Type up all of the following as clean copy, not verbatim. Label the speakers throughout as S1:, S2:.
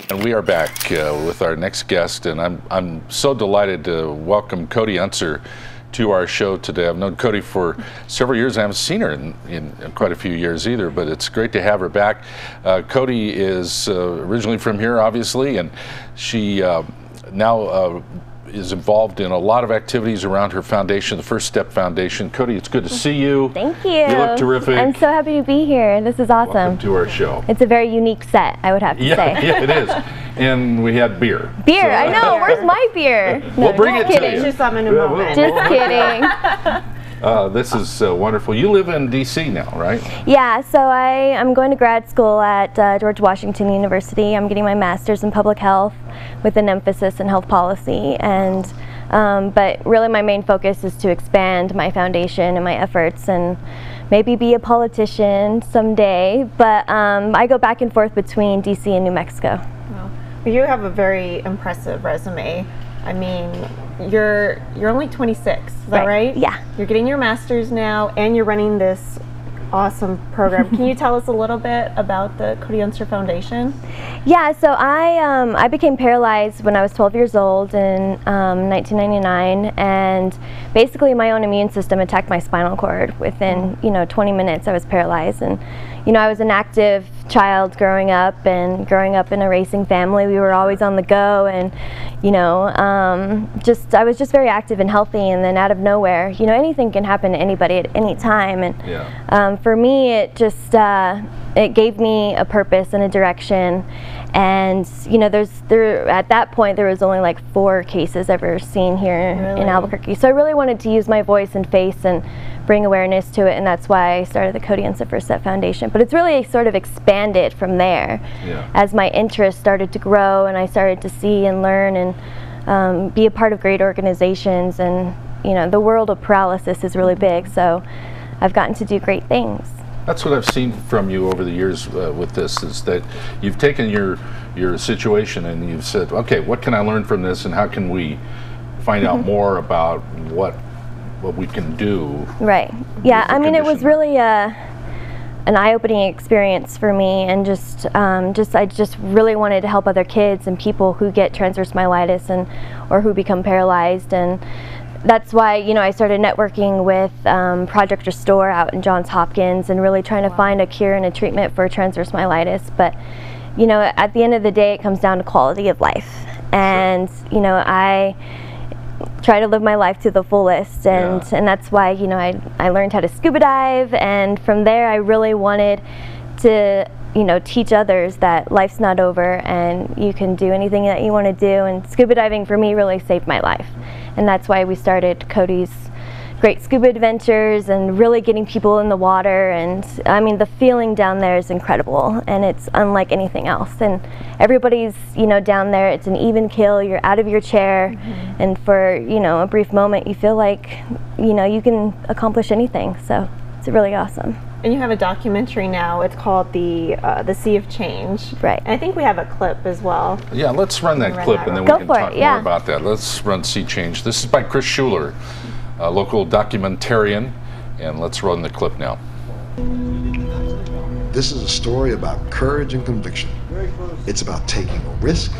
S1: And we are back with our next guest, and I'm so delighted to welcome Cody Unser to our show today. I've known Cody for several years. I haven't seen her in quite a few years either, but it's great to have her back. Cody is originally from here, obviously, and she now is involved in a lot of activities around her foundation, the First Step Foundation. Cody, it's good to see you.
S2: Thank you.
S1: You look terrific.
S2: I'm so happy to be here. This is awesome.
S1: Welcome to our show.
S2: It's a very unique set, I would have to say.
S1: Yeah, it is. And we had beer.
S2: Beer, so, I know. Where's my beer?
S1: We'll bring it to you.
S3: Get you some in a moment.
S2: Just kidding.
S1: This is wonderful. You live in D.C. now, right?
S2: Yeah, so I'm going to grad school at George Washington University. I'm getting my master's in public health with an emphasis in health policy. And but really my main focus is to expand my foundation and my efforts and maybe be a politician someday. But I go back and forth between D.C. and New Mexico.
S3: Wow. You have a very impressive resume. I mean, you're only 26, is that right?
S2: Yeah.
S3: You're getting your master's now, and you're running this awesome program. Can you tell us a little bit about the Cody Unser Foundation?
S2: Yeah, so I became paralyzed when I was 12 years old in 1999, and basically my own immune system attacked my spinal cord. Within 20 minutes I was paralyzed, and I was an active child growing up in a racing family. We were always on the go, and I was just very active and healthy, and then out of nowhere, anything can happen to anybody at any time, and for me it just it gave me a purpose and a direction. And at that point there was only like 4 cases ever seen here in Albuquerque, so I really wanted to use my voice and face and bring awareness to it, and that's why I started the Cody Unser First Step Foundation. But it's really sort of expanded from there as my interest started to grow, and I started to see and learn and be a part of great organizations. And the world of paralysis is really big, so I've gotten to do great things.
S1: That's what I've seen from you over the years with this, is that you've taken your situation and you've said, okay, what can I learn from this, and how can we find out more about what we can do? Right.
S2: Yeah, I mean, it was really an eye-opening experience for me, and I just really wanted to help other kids and people who get transverse myelitis or who become paralyzed. And that's why I started networking with Project Restore out in Johns Hopkins, and really trying to find a cure and a treatment for transverse myelitis. But at the end of the day, it comes down to quality of life, and I try to live my life to the fullest, and that's why I learned how to scuba dive, and from there I really wanted to teach others that life's not over and you can do anything that you want to do. And scuba diving for me really saved my life, and that's why we started Cody's Great Scuba Adventures, and really getting people in the water. And I mean, the feeling down there is incredible, and it's unlike anything else. And everybody's down there, it's an even keel, you're out of your chair, and for a brief moment you feel like you can accomplish anything. So it's really awesome.
S3: And you have a documentary now. It's called the Sea of Change.
S2: Right.
S3: And I think we have a clip as well.
S1: Yeah, let's run that clip, and then we can talk more about that. Let's run Sea Change. This is by Chris Schuler, a local documentarian, and let's run the clip now.
S4: This is a story about courage and conviction. It's about taking a risk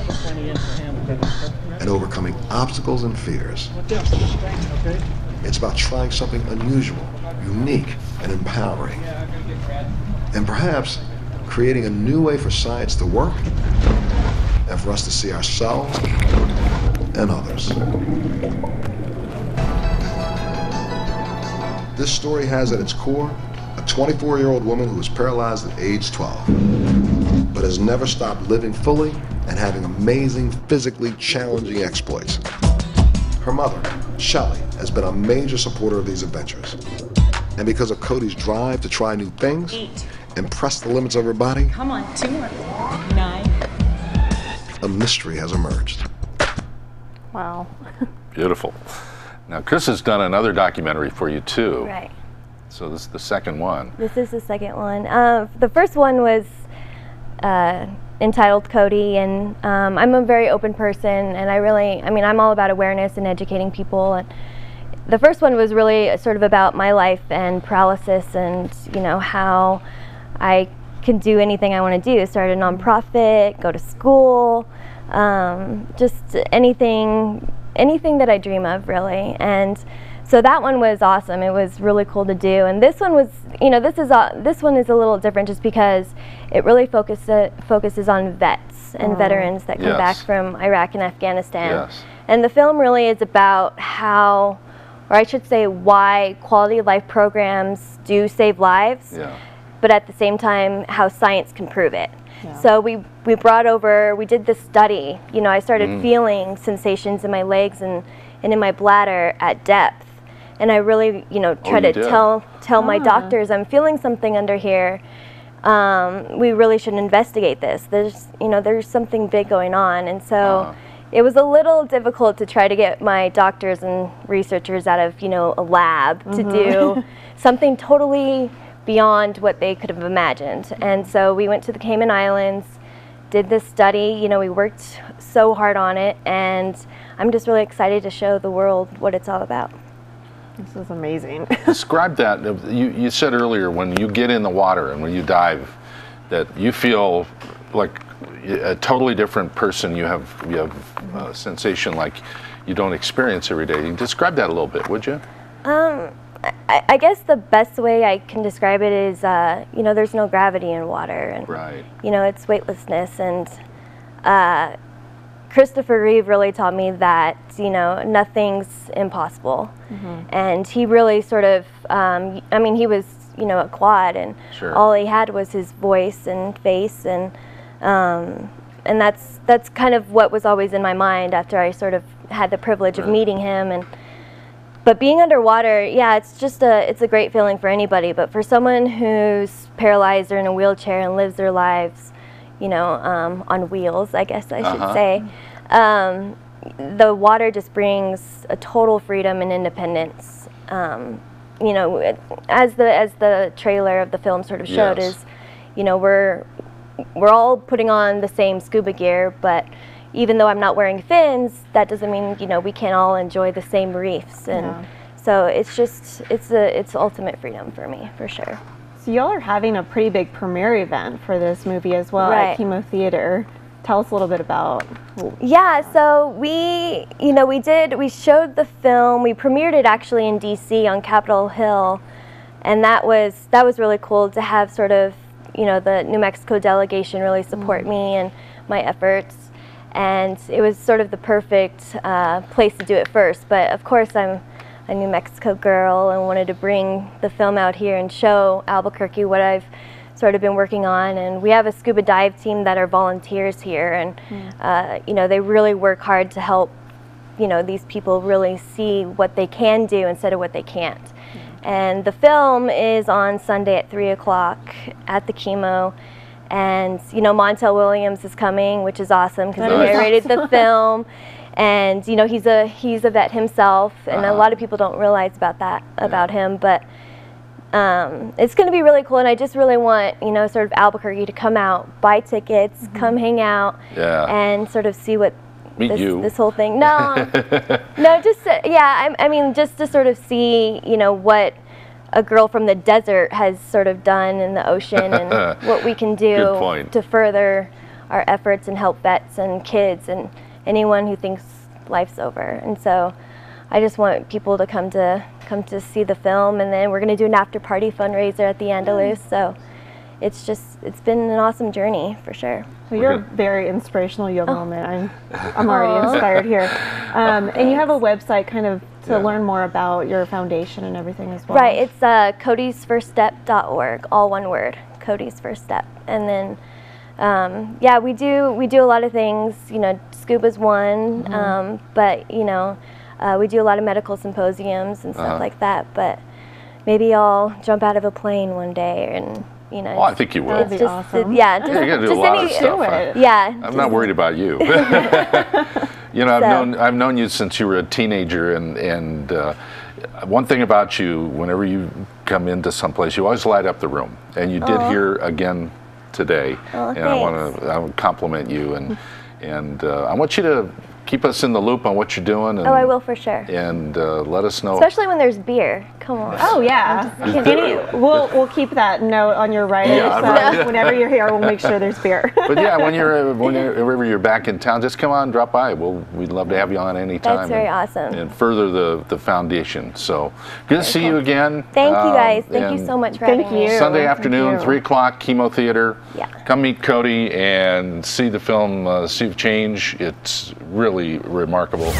S4: and overcoming obstacles and fears. It's about trying something unusual, unique, and empowering. And perhaps creating a new way for science to work and for us to see ourselves and others. This story has at its core a 24-year-old woman who was paralyzed at age 12, but has never stopped living fully and having amazing, physically challenging exploits. Her mother, Shelley, has been a major supporter of these adventures. And because of Cody's drive to try new things and press the limits of her body,
S5: come on, 2 more. 9.
S4: A mystery has emerged.
S3: Wow.
S1: Beautiful. Now, Chris has done another documentary for you too.
S2: Right.
S1: So this is the second one.
S2: This is the second one. The first one was entitled Cody, and I'm a very open person, and I'm all about awareness and educating people. And the first one was really sort of about my life and paralysis, and how I can do anything I want to do. Start a nonprofit, go to school, just anything that I dream of, really. And so that one was awesome. It was really cool to do. And this one was, you know, this one is a little different just because it really focuses on vets and veterans that come back from Iraq and Afghanistan. And the film really is about how, or I should say why, quality of life programs do save lives, but at the same time how science can prove it. So we did this study. You know, I started feeling sensations in my legs and in my bladder at depth. And I really, you know, try to tell my doctors, I'm feeling something under here. We really should investigate this. There's something big going on. And so it was a little difficult to try to get my doctors and researchers out of, you know, a lab to do something totally beyond what they could have imagined. And so we went to the Cayman Islands, did this study. You know, we worked so hard on it, and I'm just really excited to show the world what it's all about.
S3: This is amazing.
S1: Describe that. You said earlier when you get in the water and when you dive that you feel like a totally different person. You have a sensation like you don't experience every day. Describe that a little bit, would you?
S2: I guess the best way I can describe it is, you know, there's no gravity in water, and you know, it's weightlessness. And Christopher Reeve really taught me that, you know, nothing's impossible. And he really sort of, I mean, he was, you know, a quad, and all he had was his voice and face, and that's kind of what was always in my mind after I sort of had the privilege of meeting him. But being underwater, yeah, it's a great feeling for anybody. But for someone who's paralyzed or in a wheelchair and lives their lives, you know, on wheels, I guess I should say, the water just brings a total freedom and independence. You know, as the trailer of the film sort of showed, is, you know, we're all putting on the same scuba gear, but even though I'm not wearing fins, that doesn't mean, you know, we can't all enjoy the same reefs. And so it's ultimate freedom for me, for sure.
S3: So y'all are having a pretty big premiere event for this movie as well at Chemo Theater. Tell us a little bit about.
S2: Yeah, so we showed the film. We premiered it actually in DC on Capitol Hill, and that was really cool to have sort of, you know, the New Mexico delegation really support me and my efforts. And it was sort of the perfect place to do it first. But of course, I'm a New Mexico girl and wanted to bring the film out here and show Albuquerque what I've sort of been working on. And we have a scuba dive team that are volunteers here, and you know, they really work hard to help, you know, these people really see what they can do instead of what they can't. And the film is on Sunday at 3 o'clock at the Chemo. And, you know, Montel Williams is coming, which is awesome because he narrated the film. And, you know, he's a vet himself, and a lot of people don't realize about him. But it's going to be really cool, and I just really want, you know, sort of Albuquerque to come out, buy tickets, come hang out, and sort of see what this whole thing. No, just I mean, just to sort of see, you know, what a girl from the desert has sort of done in the ocean, and what we can do to further our efforts and help vets and kids and anyone who thinks life's over. And so I just want people to come to see the film, and then we're going to do an after party fundraiser at the Andalus. So it's been an awesome journey for sure.
S3: Well, you're a very inspirational young woman. I'm already inspired here. And you have a website kind of to learn more about your foundation and everything as well.
S2: Right, it's codysfirststep.org, all one word, Cody's First Step. And then yeah, we do a lot of things. You know, scuba's one, but you know, we do a lot of medical symposiums and stuff like that. But maybe I'll jump out of a plane one day, and you know.
S1: Well, I think you will.
S3: That'd be awesome.
S2: Yeah,
S1: you're gonna do a lot of stuff.
S2: Yeah.
S1: I'm not worried about you. You know, I've known you since you were a teenager, and one thing about you, whenever you come into someplace, you always light up the room, and you did here again today. And I want to compliment you, and I want you to keep us in the loop on what you're doing. And,
S2: Oh, I will for sure.
S1: And let us know.
S2: Especially when there's beer. Come on.
S3: Oh yeah. We'll keep that note on your writer.
S1: Yeah,
S3: so
S1: right.
S3: whenever you're here, we'll make sure there's beer.
S1: But yeah, whenever you're back in town, just come on, drop by. We'd love to have you on any time.
S2: That's very awesome.
S1: And further the foundation. So good to see you again.
S2: Thank you guys. Thank you so much for having me.
S1: Sunday afternoon, 3 o'clock, Chemo Theater.
S2: Yeah.
S1: Come meet Cody and see the film Sea of Change. It's really remarkable.